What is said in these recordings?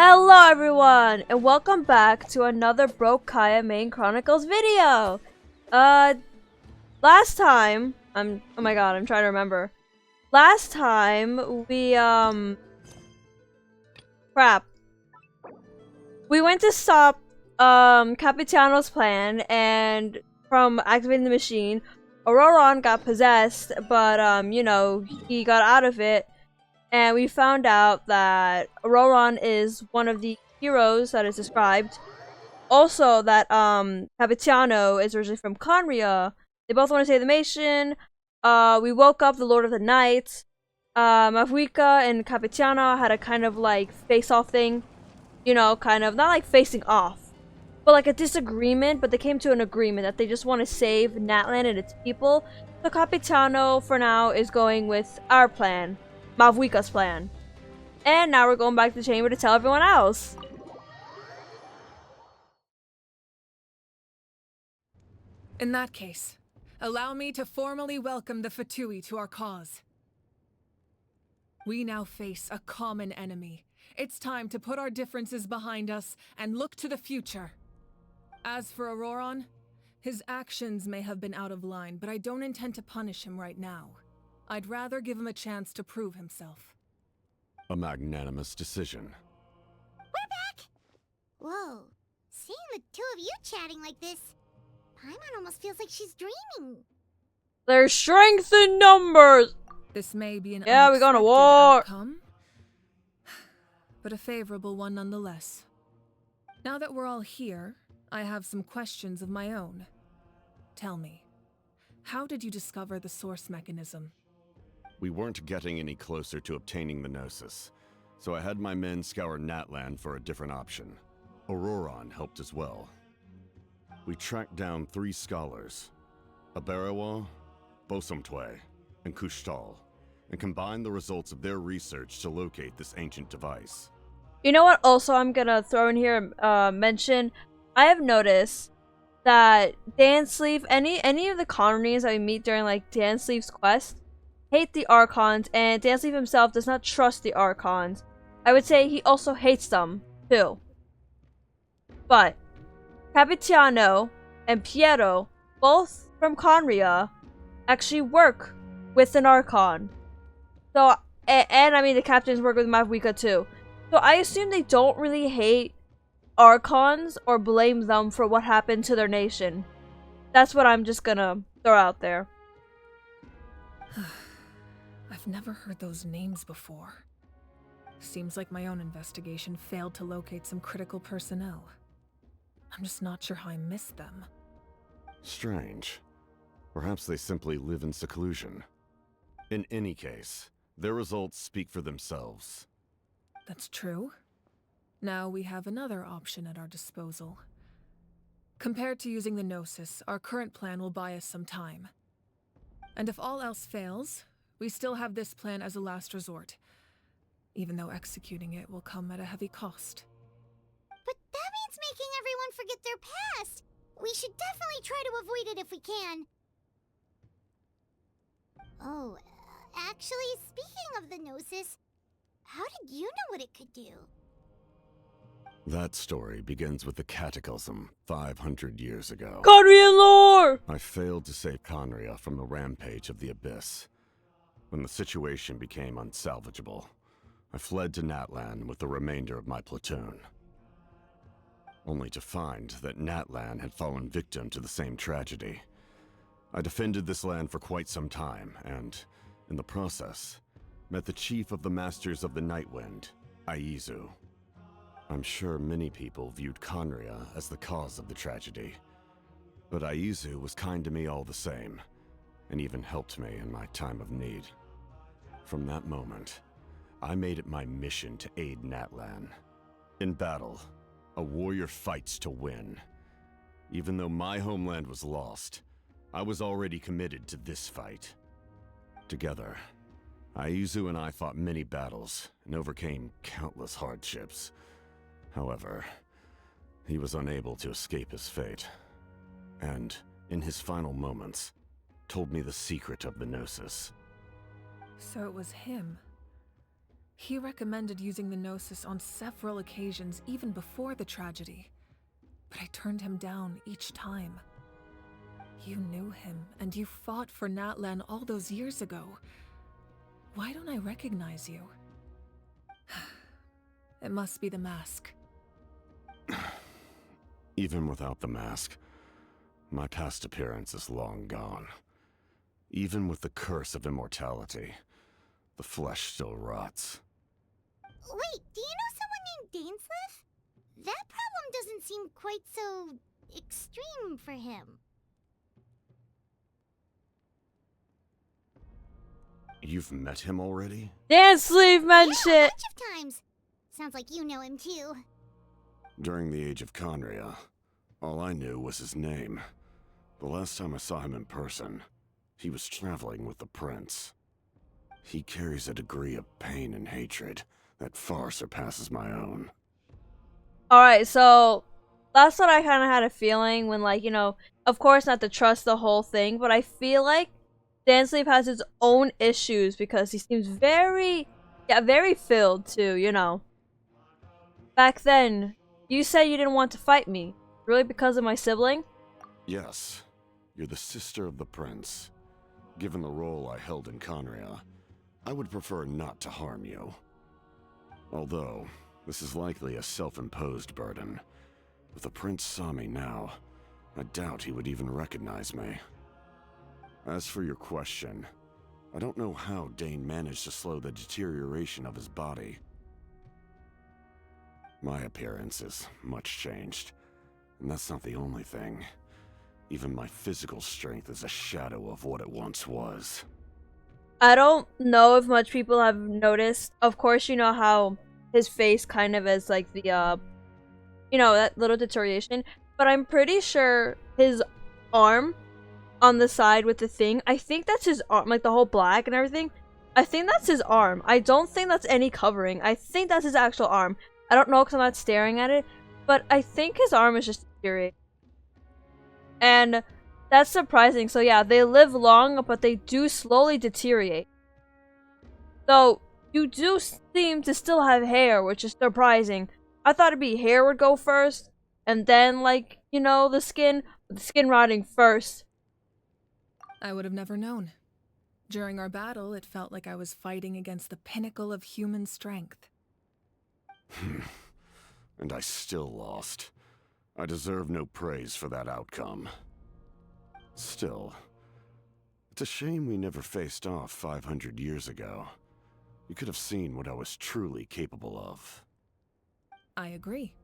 Hello everyone, and welcome back to another Kaeya Main Chronicles video! Last time, oh my god, I'm trying to remember. Last time, we went to stop, Capitano's plan, and from activating the machine, Xilonene got possessed, but, you know, he got out of it. And we found out that Xilonene is one of the heroes that is described. Also, that Capitano is originally from Khaenri'ah. They both want to save the nation. We woke up the Lord of the Night. Mavuika and Capitano had a kind of like face-off thing. You know, kind of not like facing off, but like a disagreement. But they came to an agreement that they just want to save Natlan and its people. So Capitano, for now, is going with our plan. Mavuika's plan. And now we're going back to the chamber to tell everyone else. In that case, allow me to formally welcome the Fatui to our cause. We now face a common enemy. It's time to put our differences behind us and look to the future. As for Xilonene, his actions may have been out of line, but I don't intend to punish him right now. I'd rather give him a chance to prove himself. A magnanimous decision. We're back! Whoa. Seeing the two of you chatting like this, Paimon almost feels like she's dreaming. There's strength in numbers! This may be an we're going to war! Outcome, but a favorable one nonetheless. Now that we're all here, I have some questions of my own. Tell me, how did you discover the source mechanism? We weren't getting any closer to obtaining the Gnosis, so I had my men scour Natlan for a different option. Xilonene helped as well. We tracked down 3 scholars, Aberawa, Bosomtwe, and Kushtal, and combined the results of their research to locate this ancient device. You know what also I'm gonna throw in here, mention? I have noticed that Dansleeve, any of the Khaenri'ahns that we meet during like Dansleeve's quest, hate the Archons, and Dansleeve himself does not trust the Archons. I would say he also hates them, too. But Capitano and Piero, both from Khaenri'ah, actually work with an Archon. So, and I mean the captains work with Mavuika too. So I assume they don't really hate Archons or blame them for what happened to their nation. That's what I'm just gonna throw out there. I've never heard those names before. Seems like my own investigation failed to locate some critical personnel. I'm just not sure how I missed them. Strange. Perhaps they simply live in seclusion. In any case, their results speak for themselves. That's true. Now we have another option at our disposal. Compared to using the Gnosis, our current plan will buy us some time. And if all else fails, we still have this plan as a last resort, even though executing it will come at a heavy cost. But that means making everyone forget their past. We should definitely try to avoid it if we can. Oh, actually, speaking of the Gnosis, how did you know what it could do? That story begins with the Cataclysm 500 years ago. Khaenri'ahn lore! I failed to save Khaenri'ah from the rampage of the Abyss. When the situation became unsalvageable, I fled to Natlan with the remainder of my platoon. Only to find that Natlan had fallen victim to the same tragedy. I defended this land for quite some time, and, in the process, met the chief of the Masters of the Nightwind, Aizu. I'm sure many people viewed Khaenri'ah as the cause of the tragedy, but Aizu was kind to me all the same, and even helped me in my time of need. From that moment, I made it my mission to aid Natlan. In battle, a warrior fights to win. Even though my homeland was lost, I was already committed to this fight. Together, Aizu and I fought many battles and overcame countless hardships. However, he was unable to escape his fate, and, in his final moments, told me the secret of the Gnosis. So it was him. He recommended using the Gnosis on several occasions even before the tragedy, but I turned him down each time. You knew him, and you fought for Natlan all those years ago. Why don't I recognize you? It must be the mask. Even without the mask, my past appearance is long gone. Even with the curse of immortality, the flesh still rots. Wait, do you know someone named Dainsleif? That problem doesn't seem quite so extreme for him. You've met him already? Dance sleeve Yeah, a mentioned. bunch of times. Sounds like you know him too. During the age of Khaenri'ah, all I knew was his name. The last time I saw him in person, he was traveling with the prince. He carries a degree of pain and hatred that far surpasses my own. Alright, so that's what I kind of had a feeling when, like, you know, of course not to trust the whole thing, but I feel like Dan Sleeve has his own issues because he seems very filled too, you know. Back then, you said you didn't want to fight me. Really because of my sibling? Yes, you're the sister of the prince. Given the role I held in Khaenri'ah, I would prefer not to harm you. Although, this is likely a self-imposed burden. If the prince saw me now, I doubt he would even recognize me. As for your question, I don't know how Dane managed to slow the deterioration of his body. My appearance is much changed, and that's not the only thing. Even my physical strength is a shadow of what it once was. I don't know if much people have noticed. Of course, you know how his face kind of is like the, you know, that little deterioration. But I'm pretty sure his arm on the side with the thing, I think that's his arm, like the whole black and everything. I think that's his arm. I don't think that's any covering. I think that's his actual arm. I don't know because I'm not staring at it, but I think his arm is just deteriorating. And that's surprising. So yeah, they live long, but they do slowly deteriorate. So you do seem to still have hair, which is surprising. I thought it'd be hair would go first, and then, like, you know, the skin rotting first. I would have never known. During our battle, it felt like I was fighting against the pinnacle of human strength. And I still lost. I deserve no praise for that outcome. Still, it's a shame we never faced off 500 years ago. You could have seen what I was truly capable of. I agree.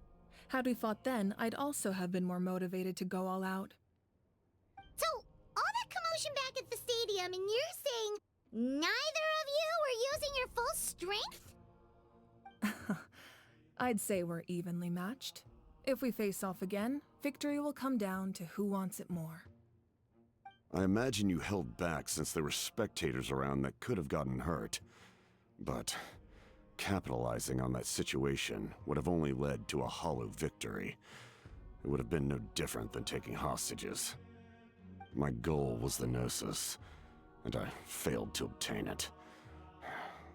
Had we fought then, I'd also have been more motivated to go all out. So, all that commotion back at the stadium, and you're saying neither of you were using your full strength? I'd say we're evenly matched. If we face off again, victory will come down to who wants it more. I imagine you held back since there were spectators around that could have gotten hurt. But capitalizing on that situation would have only led to a hollow victory. It would have been no different than taking hostages. My goal was the Gnosis, and I failed to obtain it.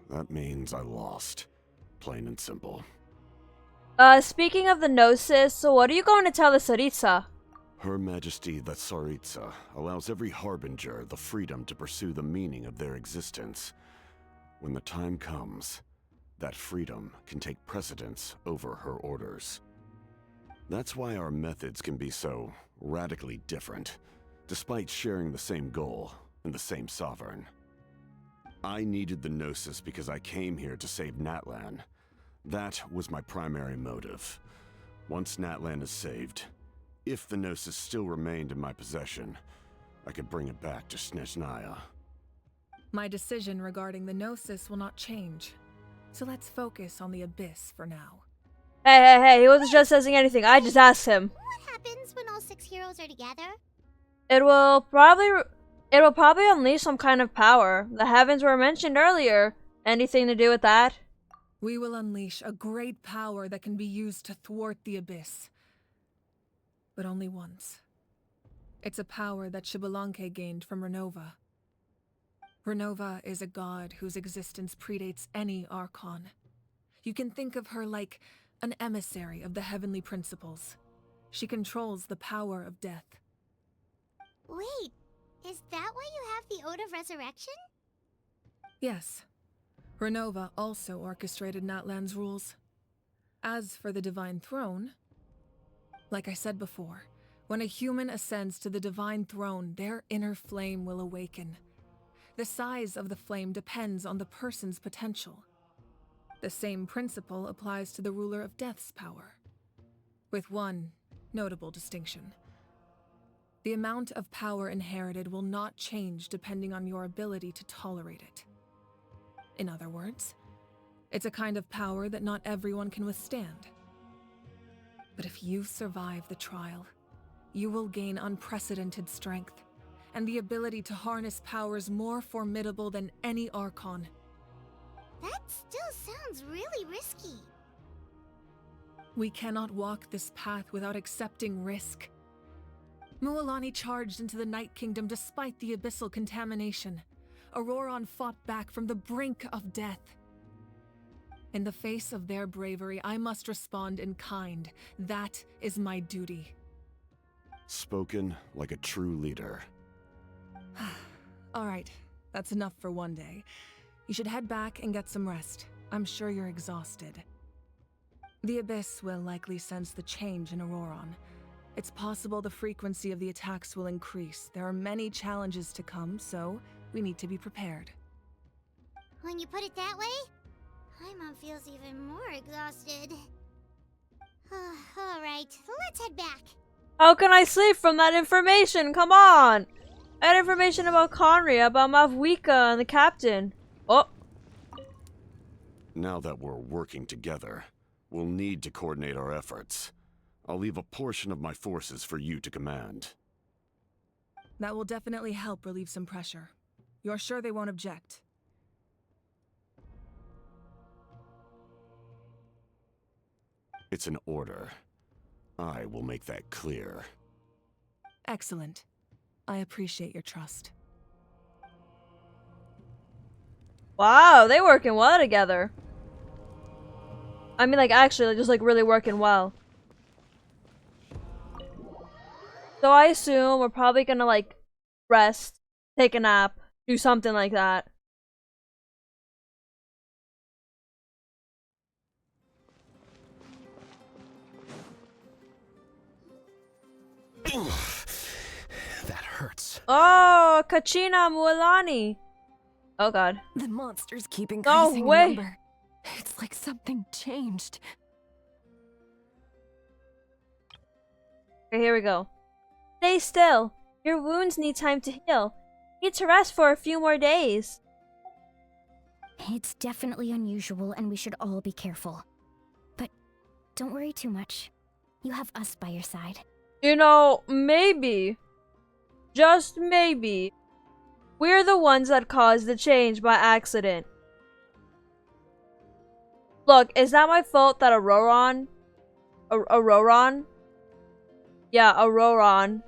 That means I lost. Plain and simple. Speaking of the Gnosis, so what are you going to tell the Tsaritsa? Her Majesty the Tsaritsa allows every harbinger the freedom to pursue the meaning of their existence. When the time comes, that freedom can take precedence over her orders. That's why our methods can be so radically different, despite sharing the same goal and the same sovereign. I needed the Gnosis because I came here to save Natlan. That was my primary motive. Once Natlan is saved, if the Gnosis still remained in my possession, I could bring it back to Snezhnaya. My decision regarding the Gnosis will not change. So let's focus on the Abyss for now. Hey, he wasn't just saying anything. I just asked him. What happens when all 6 heroes are together? It will probably unleash some kind of power. The heavens were mentioned earlier. Anything to do with that? We will unleash a great power that can be used to thwart the Abyss. But only once. It's a power that Xbalanque gained from Renova. Renova is a god whose existence predates any Archon. You can think of her like an emissary of the heavenly principles. She controls the power of death. Wait, is that why you have the Ode of Resurrection? Yes. Renova also orchestrated Natlan's rules. As for the Divine Throne, like I said before, when a human ascends to the Divine Throne, their inner flame will awaken. The size of the flame depends on the person's potential. The same principle applies to the ruler of Death's power, with one notable distinction. The amount of power inherited will not change depending on your ability to tolerate it. In other words, it's a kind of power that not everyone can withstand. But if you survive the trial, you will gain unprecedented strength and the ability to harness powers more formidable than any Archon. That still sounds really risky. We cannot walk this path without accepting risk. Mualani charged into the Night Kingdom despite the abyssal contamination. Auroron fought back from the brink of death. In the face of their bravery, I must respond in kind. That is my duty. Spoken like a true leader. All right, that's enough for one day. You should head back and get some rest. I'm sure you're exhausted. The Abyss will likely sense the change in Auroron. It's possible the frequency of the attacks will increase. There are many challenges to come, so we need to be prepared. When you put it that way, Paimon feels even more exhausted. Alright, let's head back. How can I sleep from that information? Come on! I had information about Khaenri'ah, about Mavuika and the captain. Oh. Now that we're working together, we'll need to coordinate our efforts. I'll leave a portion of my forces for you to command. That will definitely help relieve some pressure. You're sure they won't object? It's an order. I will make that clear. Excellent. I appreciate your trust. Wow, they working well together. I mean, like, actually, just, like, really working well. So I assume we're probably gonna, like, rest, take a nap, do something like that. That hurts. Oh, Kachina Mualani. Oh god. The monsters keep No increasing in way. number. It's like something changed. Okay, here we go. Stay still. Your wounds need time to heal. Need to rest for a few more days. It's definitely unusual and we should all be careful. But don't worry too much. You have us by your side. You know, maybe, just maybe, we're the ones that caused the change by accident. Look, is that my fault that Auroron? Yeah, Auroron.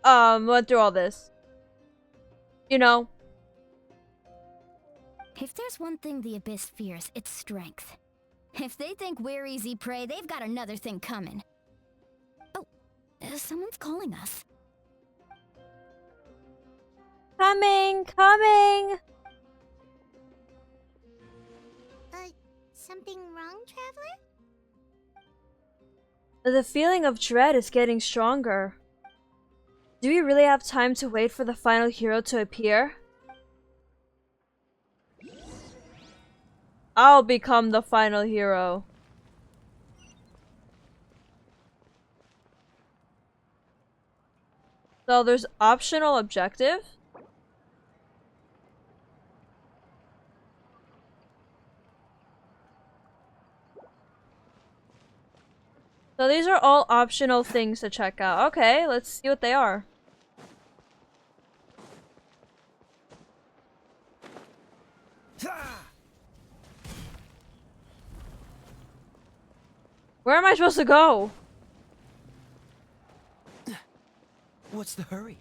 Went through all this. You know? If there's one thing the Abyss fears, it's strength. If they think we're easy prey, they've got another thing coming. Oh, someone's calling us. Coming, coming! Something wrong, Traveler? The feeling of dread is getting stronger. Do we really have time to wait for the final hero to appear? I'll become the final hero. So there's optional objective? So these are all optional things to check out. Okay, let's see what they are. Where am I supposed to go? What's the hurry?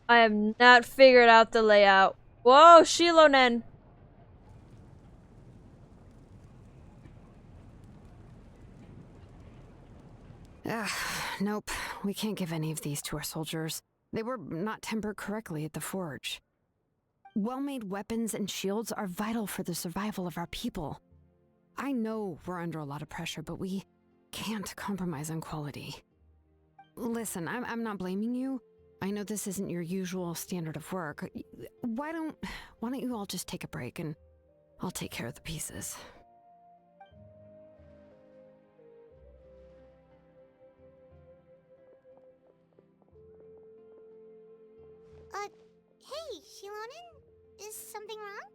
I have not figured out the layout. Whoa, Xilonene! Nope. We can't give any of these to our soldiers. They were not tempered correctly at the forge. Well-made weapons and shields are vital for the survival of our people. I know we're under a lot of pressure, but we can't compromise on quality. Listen, I'm not blaming you. I know this isn't your usual standard of work. Why don't you all just take a break and I'll take care of the pieces. Hey, Xilonene? Is something wrong?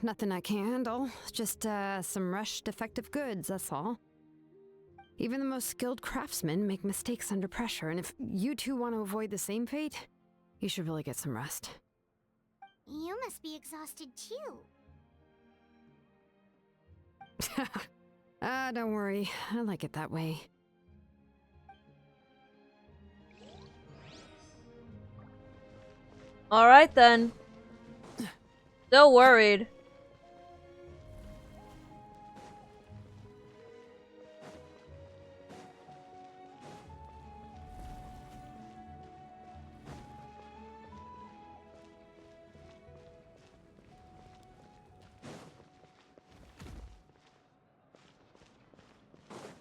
Nothing I can handle. Just some rushed defective goods, that's all. Even the most skilled craftsmen make mistakes under pressure, and if you two want to avoid the same fate, you should really get some rest. You must be exhausted too. Don't worry. I like it that way. Alright then. Still worried.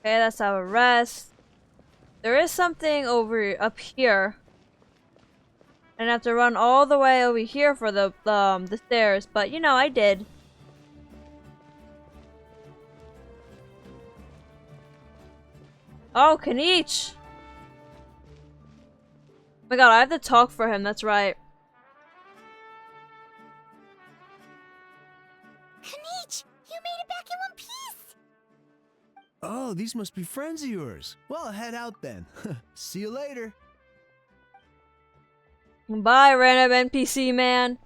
Okay, let's have a rest. There is something up here. And I have to run all the way over here for the stairs, but you know, I did. Oh, Kanich! Oh my god, I have to talk for him, that's right. Kanich, you made it back in one piece! Oh, these must be friends of yours. Well, head out then. See you later. Bye, random NPC man.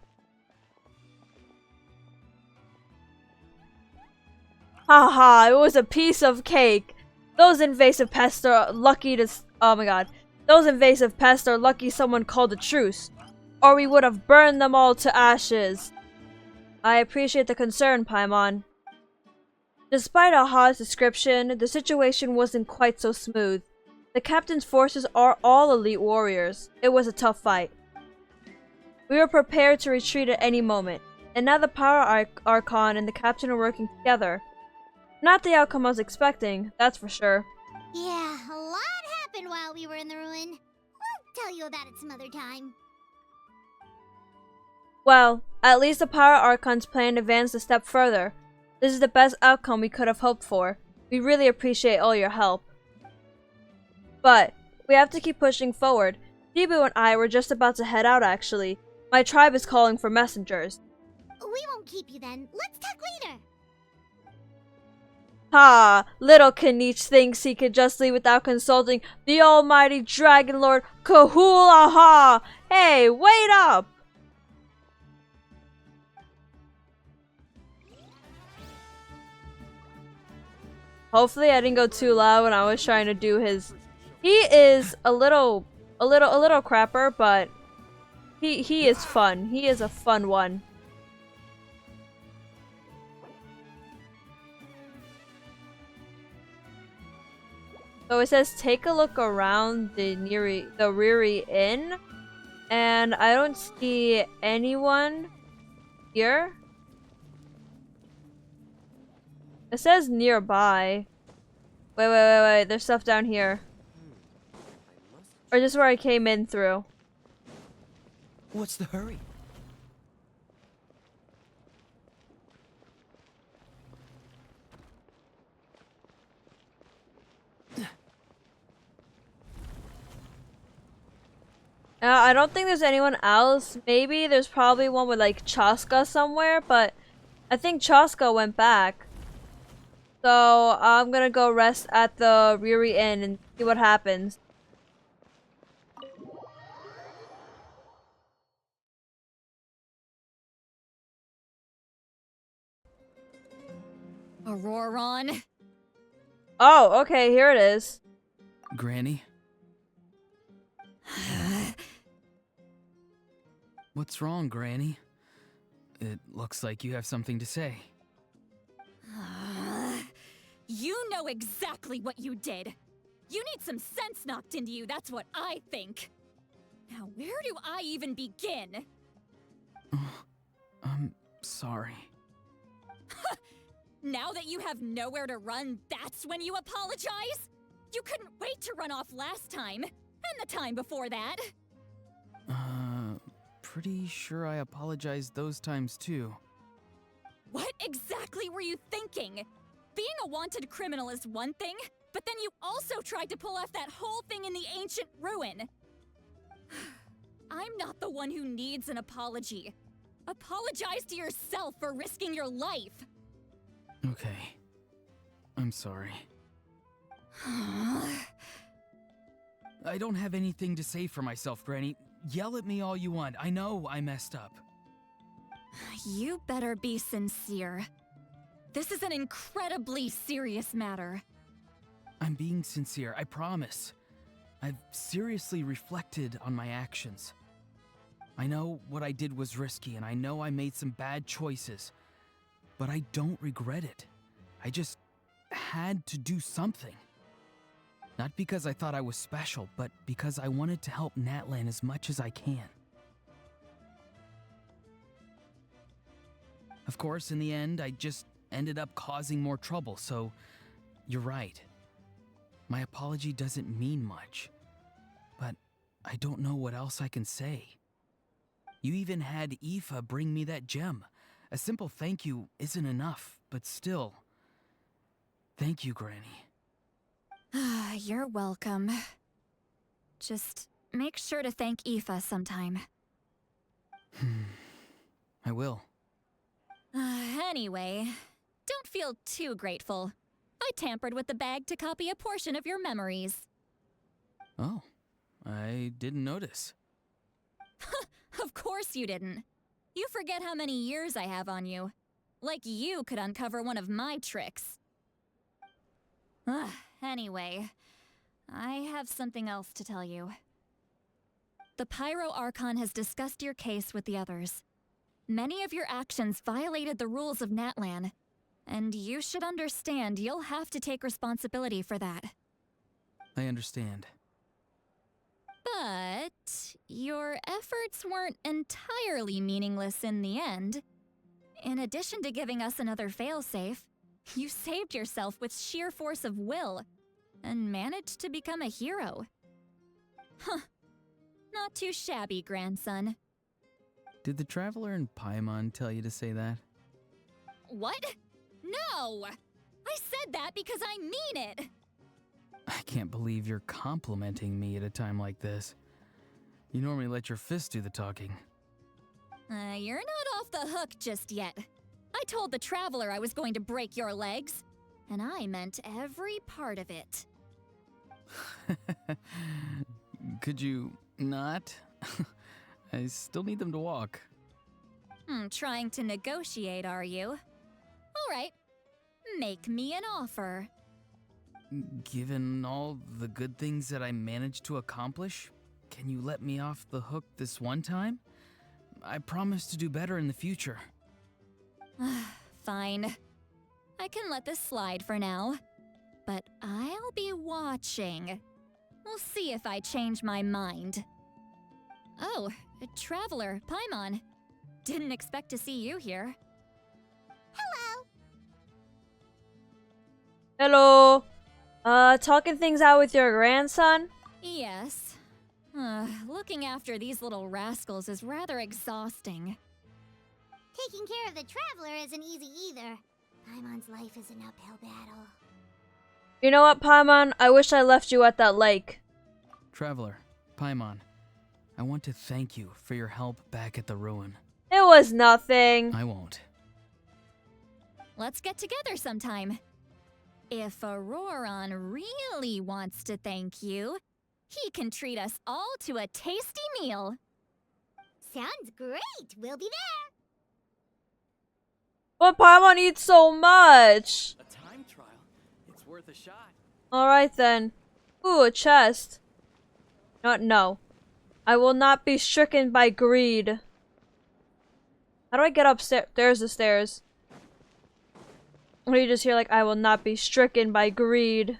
Haha, it was a piece of cake. Those invasive pests are lucky to— oh my god. Those invasive pests are lucky someone called a truce, or we would have burned them all to ashes. I appreciate the concern, Paimon. Despite Aha's description, the situation wasn't quite so smooth. The captain's forces are all elite warriors. It was a tough fight. We were prepared to retreat at any moment, and now the Power Archon and the captain are working together. Not the outcome I was expecting, that's for sure. Yeah, a lot happened while we were in the ruin. We'll tell you about it some other time. Well, at least the Power Archon's plan advanced a step further. This is the best outcome we could have hoped for. We really appreciate all your help. But we have to keep pushing forward. Shibu and I were just about to head out, actually. My tribe is calling for messengers. We won't keep you then. Let's talk later. Ha! Little Kanich thinks he could just leave without consulting the almighty Dragon Lord Kahulaha! Hey, wait up! Hopefully I didn't go too loud when I was trying to do his— he is a little crapper, but he is fun. He is a fun one. So it says take a look around the Khaenri'ah Inn, and I don't see anyone here. It says nearby. Wait. There's stuff down here. Or just where I came in through. What's the hurry? I don't think there's anyone else. Maybe there's probably one with like Chaska somewhere, but I think Chaska went back. So I'm gonna go rest at the Khaenri'ah Inn and see what happens. Auroron. Oh, okay, here it is. Granny? What's wrong, Granny? It looks like you have something to say. You know exactly what you did. You need some sense knocked into you, that's what I think. Now, where do I even begin? I'm sorry. Now that you have nowhere to run, that's when you apologize? You couldn't wait to run off last time, and the time before that. Pretty sure I apologized those times too. What exactly were you thinking? Being a wanted criminal is one thing, but then you also tried to pull off that whole thing in the ancient ruin. I'm not the one who needs an apology. Apologize to yourself for risking your life. Okay. I'm sorry. I don't have anything to say for myself, Granny. Yell at me all you want. I know I messed up. You better be sincere. This is an incredibly serious matter. I'm being sincere, I promise. I've seriously reflected on my actions. I know what I did was risky, and I know I made some bad choices. But I don't regret it. I just had to do something. Not because I thought I was special, but because I wanted to help Natlan as much as I can. Of course, in the end, I just ended up causing more trouble, so you're right. My apology doesn't mean much, but I don't know what else I can say. You even had Aoife bring me that gem. A simple thank you isn't enough, but still. Thank you, Granny. You're welcome. Just make sure to thank Aoife sometime. I will. Anyway, don't feel too grateful. I tampered with the bag to copy a portion of your memories. Oh, I didn't notice. Of course you didn't. You forget how many years I have on you. Like you could uncover one of my tricks. Anyway, I have something else to tell you. The Pyro Archon has discussed your case with the others. Many of your actions violated the rules of Natlan, and you should understand you'll have to take responsibility for that. I understand. But your efforts weren't entirely meaningless in the end. In addition to giving us another failsafe, you saved yourself with sheer force of will and managed to become a hero. Huh. Not too shabby, grandson. Did the Traveler and Paimon tell you to say that? What? No! I said that because I mean it! I can't believe you're complimenting me at a time like this. You normally let your fist do the talking. You're not off the hook just yet. I told the Traveler I was going to break your legs, and I meant every part of it. Could you not? I still need them to walk. Trying to negotiate, are you? All right. Make me an offer. Given all the good things that I managed to accomplish, can you let me off the hook this one time? I promise to do better in the future. Fine. I can let this slide for now. But I'll be watching. We'll see if I change my mind. Oh, Traveler, Paimon. Didn't expect to see you here. Hello. Talking things out with your grandson? Yes. Looking after these little rascals is rather exhausting. Taking care of the Traveler isn't easy either. Paimon's life is an uphill battle. You know what, Paimon? I wish I left you at that lake. Traveler, Paimon, I want to thank you for your help back at the ruin. It was nothing. I won't. Let's get together sometime. If Auroron really wants to thank you, he can treat us all to a tasty meal. Sounds great. We'll be there. But Paimon eats so much. A time trial. It's worth a shot. Alright then. Ooh, a chest. No. I will not be stricken by greed. How do I get upstairs? There's the stairs. Or you just hear like, I will not be stricken by greed.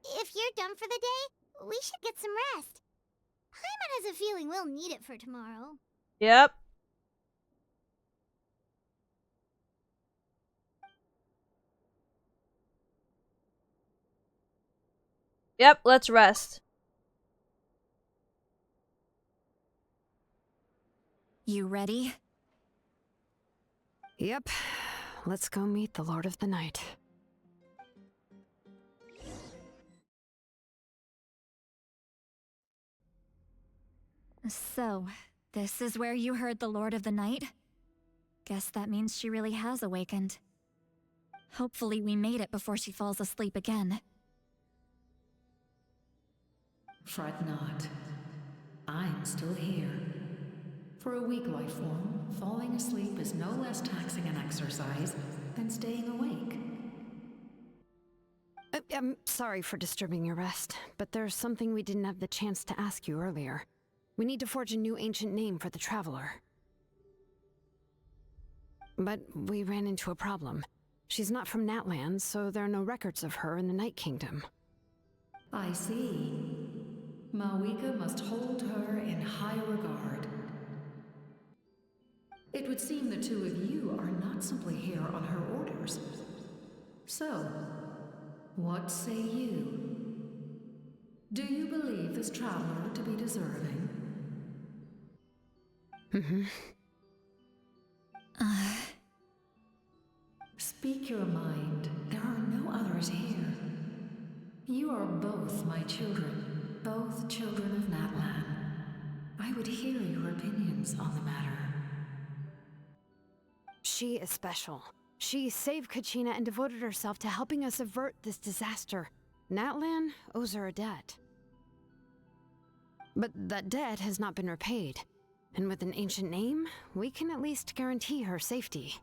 If you're done for the day, we should get some rest. Paimon has a feeling we'll need it for tomorrow. Yep. Yep, let's rest. You ready? Yep. Let's go meet the Lord of the Night. So, this is where you heard the Lord of the Night? Guess that means she really has awakened. Hopefully we made it before she falls asleep again. Fret not. I'm still here. For a weak life form, falling asleep is no less taxing an exercise than staying awake. I'm sorry for disturbing your rest, but there's something we didn't have the chance to ask you earlier. We need to forge a new ancient name for the Traveler. But we ran into a problem. She's not from Natlan, so there are no records of her in the Night Kingdom. I see. Mavuika must hold her in high regard. It would seem the two of you are not simply here on her orders. So, what say you? Do you believe this traveler to be deserving? Speak your mind. There are no others here. You are both my children, both children of Natlan. I would hear your opinions on the matter. She is special. She saved Kachina and devoted herself to helping us avert this disaster. Natlan owes her a debt. But that debt has not been repaid. And with an ancient name, we can at least guarantee her safety.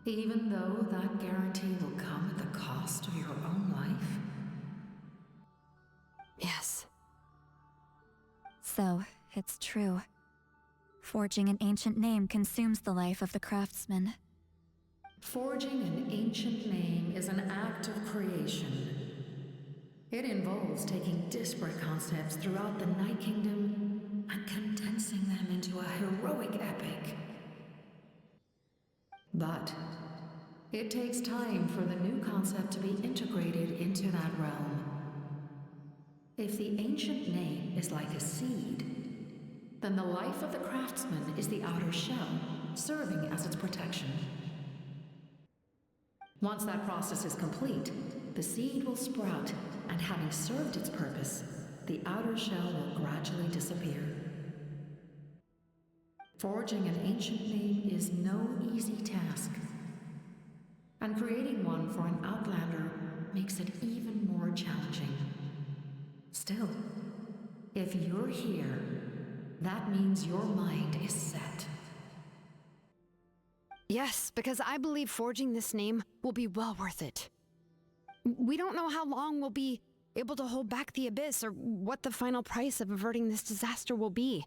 Even though that guarantee will come at the cost of your own life? Yes. So, it's true. Forging an ancient name consumes the life of the craftsman. Forging an ancient name is an act of creation. It involves taking disparate concepts throughout the Night Kingdom and condensing them into a heroic epic. But it takes time for the new concept to be integrated into that realm. If the ancient name is like a seed, then the life of the craftsman is the outer shell, serving as its protection. Once that process is complete, the seed will sprout, and having served its purpose, the outer shell will gradually disappear. Forging an ancient name is no easy task, and creating one for an outlander makes it even more challenging. Still, if you're here, that means your mind is set. Yes, because I believe forging this name will be well worth it. We don't know how long we'll be able to hold back the Abyss or what the final price of averting this disaster will be.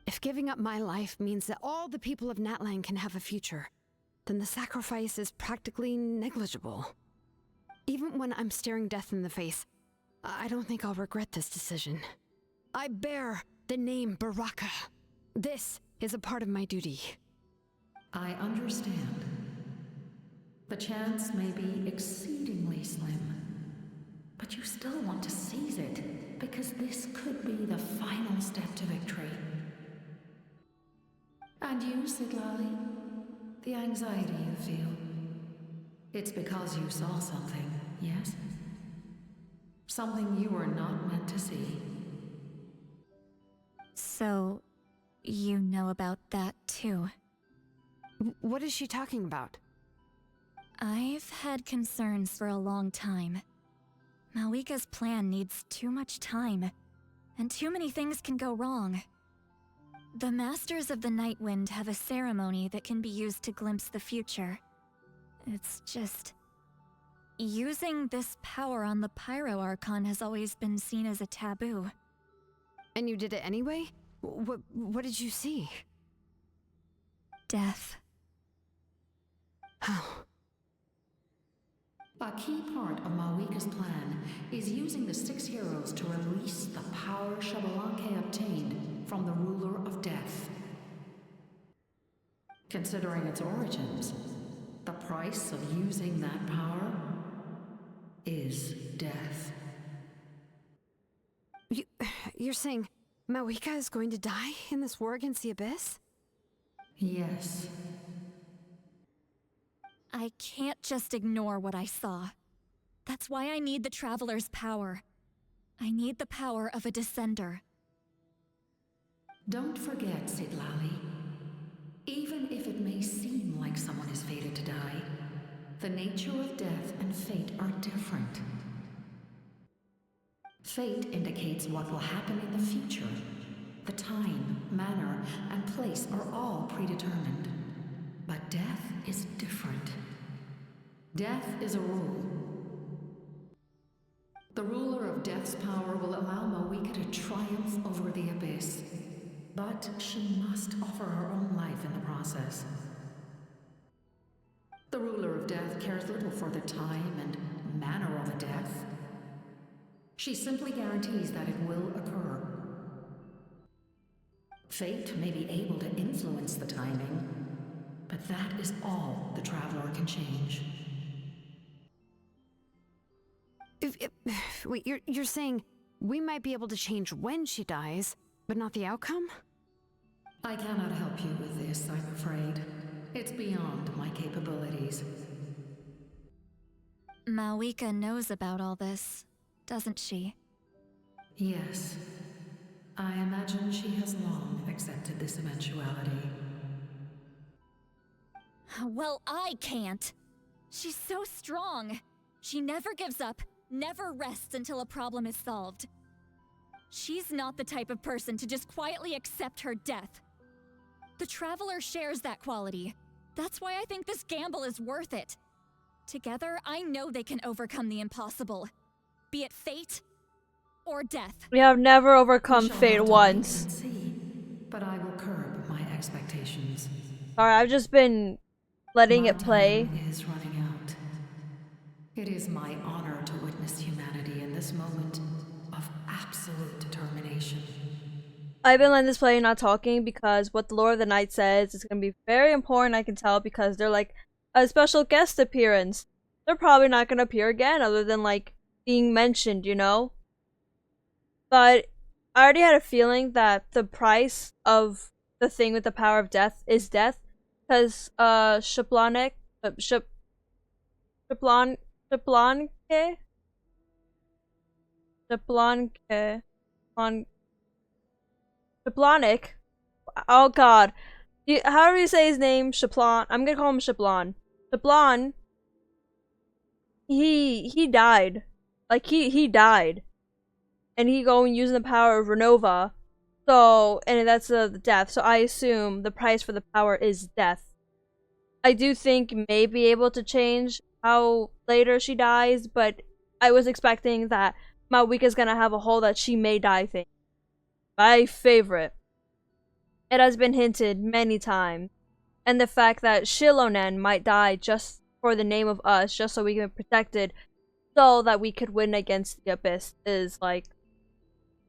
If giving up my life means that all the people of Natlan can have a future, then the sacrifice is practically negligible. Even when I'm staring death in the face, I don't think I'll regret this decision. I bear the name Baraka. This is a part of my duty. I understand. The chance may be exceedingly slim, but you still want to seize it, because this could be the final step to victory. And you, Citlali? The anxiety you feel. It's because you saw something, yes? Something you were not meant to see. So, you know about that too? What is she talking about? I've had concerns for a long time. Mavuika's plan needs too much time, and too many things can go wrong. The Masters of the Night Wind have a ceremony that can be used to glimpse the future. It's just... Using this power on the Pyro Archon has always been seen as a taboo. And you did it anyway? What did you see? Death. How? A key part of Mavuika's plan is using the 6 heroes to release the power Xilonene obtained from the ruler of death. Considering its origins, the price of using that power is death. You're saying Mavuika is going to die in this war against the Abyss? Yes. I can't just ignore what I saw. That's why I need the Traveler's power. I need the power of a Descender. Don't forget, Citlali. Even if it may seem like someone is fated to die, the nature of death and fate are different. Fate indicates what will happen in the future. The time, manner, and place are all predetermined. But death is different. Death is a rule. The ruler of death's power will allow Mavuika to triumph over the Abyss. But she must offer her own life in the process. The ruler of death cares little for the time and manner of a death. She simply guarantees that it will occur. Fate may be able to influence the timing, but that is all the Traveler can change. Wait, you're saying we might be able to change when she dies, but not the outcome? I cannot help you with this, I'm afraid. It's beyond my capabilities. Mavuika knows about all this, doesn't she? Yes. I imagine she has long accepted this eventuality. Well, I can't. She's so strong. She never gives up, never rests until a problem is solved. She's not the type of person to just quietly accept her death. The Traveler shares that quality. That's why I think this gamble is worth it. Together, I know they can overcome the impossible. Be it fate or death. We have never overcome fate once. See, but I will curb my expectations. Sorry, I've just been letting it play. Time is running out. It is my honor to witness humanity in this moment of absolute determination. I've been letting this play and not talking because what the Lord of the Night says is going to be very important, I can tell, because they're like a special guest appearance. They're probably not going to appear again other than like being mentioned, you know? But I already had a feeling that the price of the thing with the power of death is death, because Xilonene Xilonic. Oh god. How do you say his name? Xilon. I'm gonna call him Xilon. Xilon. He died. Like he died. And he going using the power of Renova. So, and that's the death. So I assume the price for the power is death. I do think may be able to change how later she dies, but I was expecting that Mavuika's gonna have a whole that she may die thing. My favorite. It has been hinted many times. And the fact that Xilonene might die just for the name of us, just so we can be protected, so that we could win against the Abyss, is like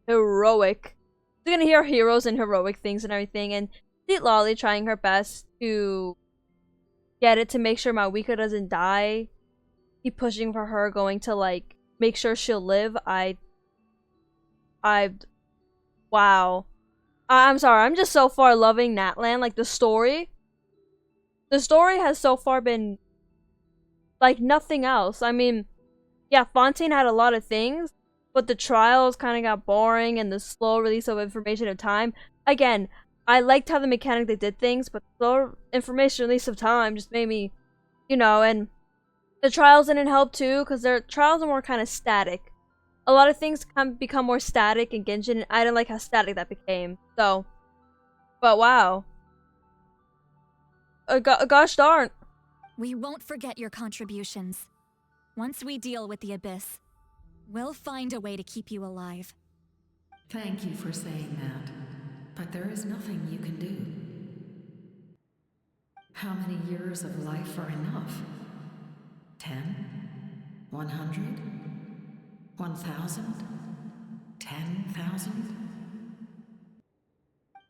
heroic. You're gonna hear heroes and heroic things and everything, and Citlali trying her best to get it to make sure Mavuika doesn't die. Keep pushing for her, going to like make sure she'll live. Wow. I'm sorry, I'm just so far loving Natlan. Like, the story has so far been like nothing else. I mean, yeah, Fontaine had a lot of things, but the trials kind of got boring and the slow release of information of time. Again, I liked how the mechanic they did things, but the slow information release of time just made me, you know, and the trials didn't help too, because their trials are more kind of static. A lot of things can become more static in Genshin, and I didn't like how static that became. So, but wow. Gosh darn. We won't forget your contributions. Once we deal with the Abyss, we'll find a way to keep you alive. Thank you for saying that, but there is nothing you can do. How many years of life are enough? 10? 100? 1,000? 10,000?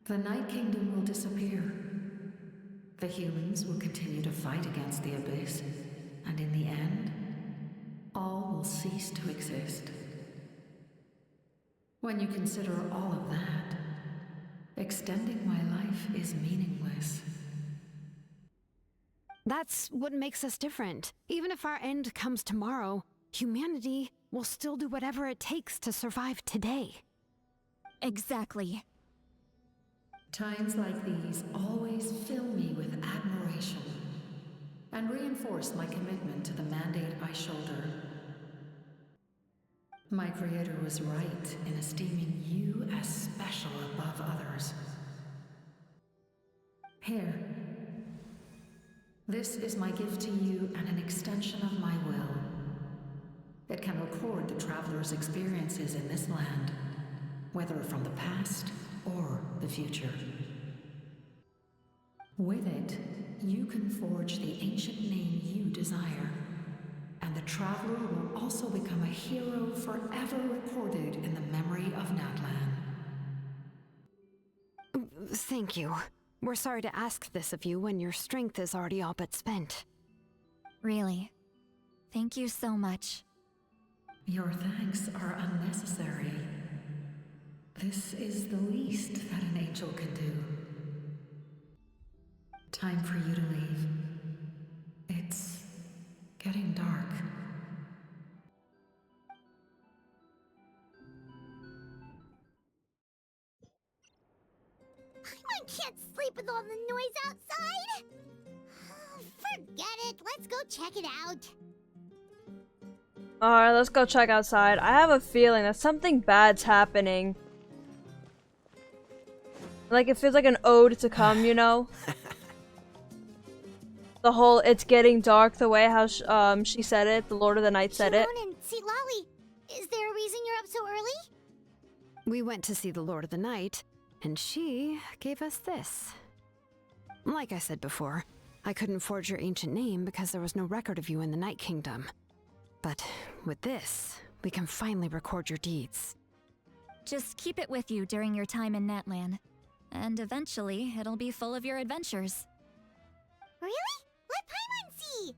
The Night Kingdom will disappear. The humans will continue to fight against the Abyss, and in the end, all will cease to exist. When you consider all of that, extending my life is meaningless. That's what makes us different. Even if our end comes tomorrow, humanity will still do whatever it takes to survive today. Exactly. Times like these always fill me with admiration and reinforce my commitment to the mandate I shoulder. My creator was right in esteeming you as special above others. Here. This is my gift to you and an extension of my will. It can record the traveler's experiences in this land, whether from the past or the future. With it, you can forge the ancient name you desire, and the traveler will also become a hero forever recorded in the memory of Natlan. Thank you. We're sorry to ask this of you when your strength is already all but spent. Really. Thank you so much. Your thanks are unnecessary. This is the least that an angel can do. Time for you to leave. It's getting dark. I can't sleep with all the noise outside. Forget it. Let's go check it out. Alright, let's go check outside. I have a feeling that something bad's happening. Like, it feels like an ode to come, you know? The whole "it's getting dark" the way how she said it, the Lord of the Night said it. Xilonene and Citlali, is there a reason you're up so early? We went to see the Lord of the Night, and she gave us this. Like I said before, I couldn't forge your ancient name because there was no record of you in the Night Kingdom. But with this, we can finally record your deeds. Just keep it with you during your time in Natlan, and eventually it'll be full of your adventures. Really? Let Paimon see!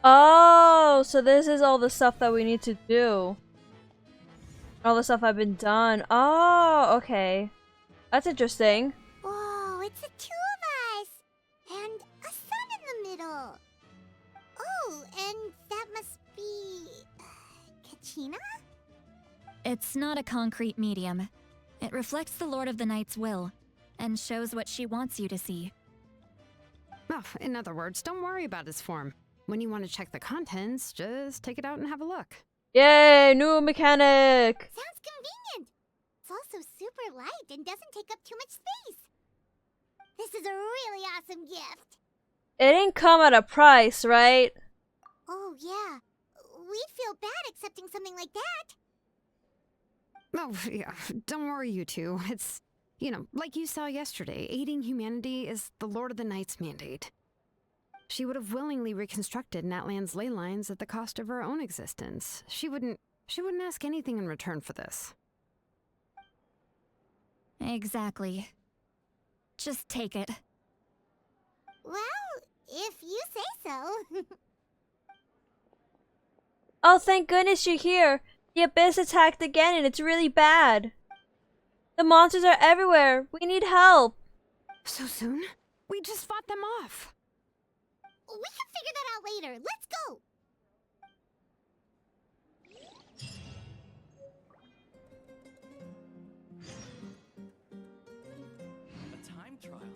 Oh, so this is all the stuff that we need to do. All the stuff I've been done. Oh, okay. That's interesting. Whoa, it's the two of us! And a sun in the middle! Oh, and that must be... Kachina? It's not a concrete medium. It reflects the Lord of the Night's will, and shows what she wants you to see. Oh, in other words, don't worry about his form. When you want to check the contents, just take it out and have a look. Yay, new mechanic! Sounds convenient! It's also super light and doesn't take up too much space. This is a really awesome gift. It didn't come at a price, right? Oh, yeah. We'd feel bad accepting something like that. Oh, yeah, don't worry, you two. It's, you know, like you saw yesterday, aiding humanity is the Lord of the Night's mandate. She would have willingly reconstructed Natlan's ley lines at the cost of her own existence. She wouldn't ask anything in return for this. Exactly. Just take it. Well, if you say so. Oh, thank goodness you're here. The Abyss attacked again and it's really bad. The monsters are everywhere. We need help. So soon? We just fought them off. We can figure that out later. Let's go.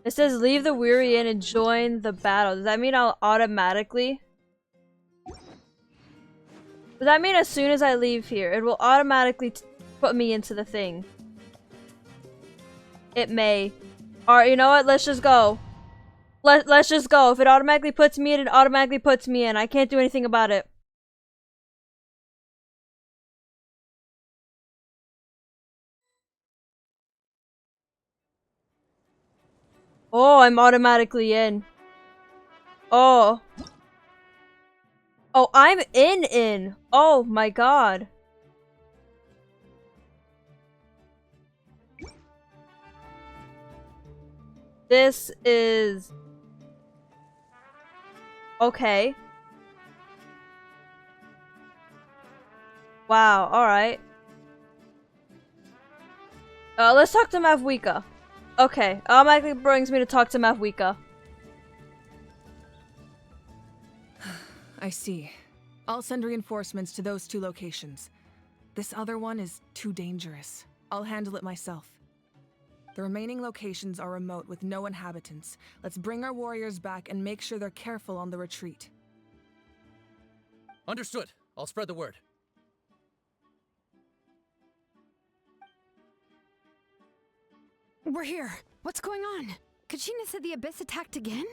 It says leave the Weary Inn and join the battle. Does that mean I'll automatically? Does that mean as soon as I leave here, it will automatically put me into the thing? It may. Alright, you know what? Let's just go. Let's just go. If it automatically puts me in, it automatically puts me in. I can't do anything about it. Oh, I'm automatically in. Oh. Oh, I'm in. Oh my god. This is... okay. Wow, alright. Let's talk to Mavuika. Okay, automatically brings me to talk to Mavuika. I see. I'll send reinforcements to those 2 locations. This other one is too dangerous. I'll handle it myself. The remaining locations are remote with no inhabitants. Let's bring our warriors back and make sure they're careful on the retreat. Understood. I'll spread the word. We're here. What's going on? Kachina said the Abyss attacked again?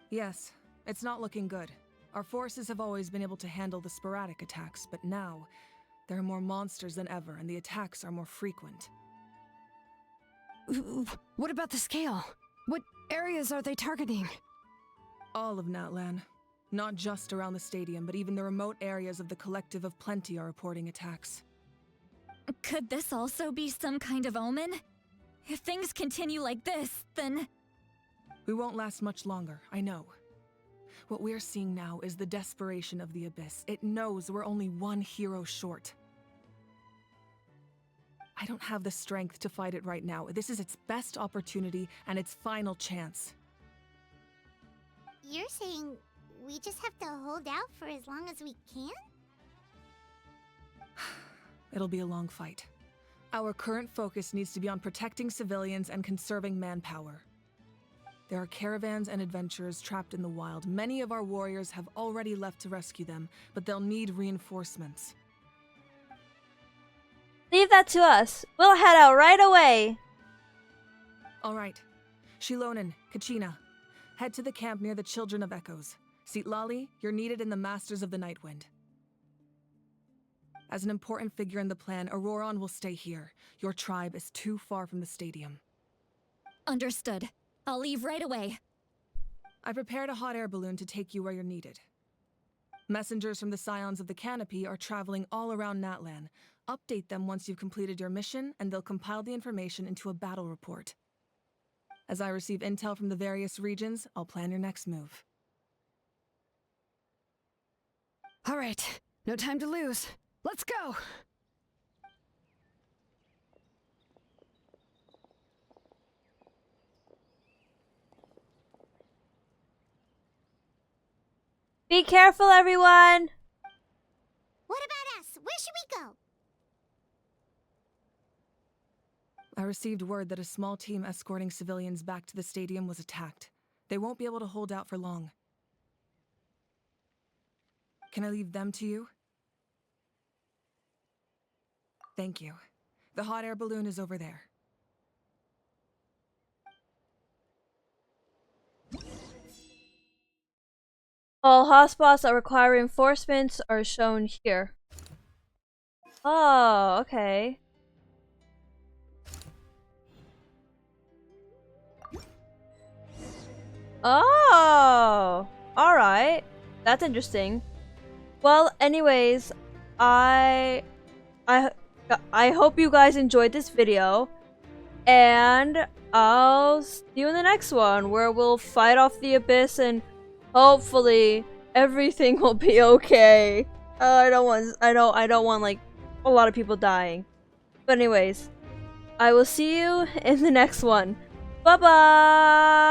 Yes, it's not looking good. Our forces have always been able to handle the sporadic attacks, but now there are more monsters than ever and the attacks are more frequent. What about the scale? What areas are they targeting? All of Natlan. Not just around the stadium, but even the remote areas of the Collective of Plenty are reporting attacks. Could this also be some kind of omen? If things continue like this, then... We won't last much longer, I know. What we're seeing now is the desperation of the Abyss. It knows we're only one hero short. I don't have the strength to fight it right now. This is its best opportunity and its final chance. You're saying we just have to hold out for as long as we can? It'll be a long fight. Our current focus needs to be on protecting civilians and conserving manpower. There are caravans and adventurers trapped in the wild. Many of our warriors have already left to rescue them, but they'll need reinforcements. Leave that to us. We'll head out right away. Alright. Xilonene, Kachina. Head to the camp near the Children of Echoes. Citlali, you're needed in the Masters of the Nightwind. As an important figure in the plan, Auroran will stay here. Your tribe is too far from the stadium. Understood. I'll leave right away. I prepared a hot air balloon to take you where you're needed. Messengers from the Scions of the Canopy are traveling all around Natlan. Update them once you've completed your mission, and they'll compile the information into a battle report. As I receive intel from the various regions, I'll plan your next move. All right, no time to lose. Let's go! Be careful, everyone! What about us? Where should we go? I received word that a small team escorting civilians back to the stadium was attacked. They won't be able to hold out for long. Can I leave them to you? Thank you. The hot air balloon is over there. All hotspots that require reinforcements are shown here. Oh, okay. Oh, alright. That's interesting. Well, anyways, I hope you guys enjoyed this video, and I'll see you in the next one where we'll fight off the Abyss and hopefully everything will be okay. I don't want like a lot of people dying. But anyways, I will see you in the next one. Bye bye.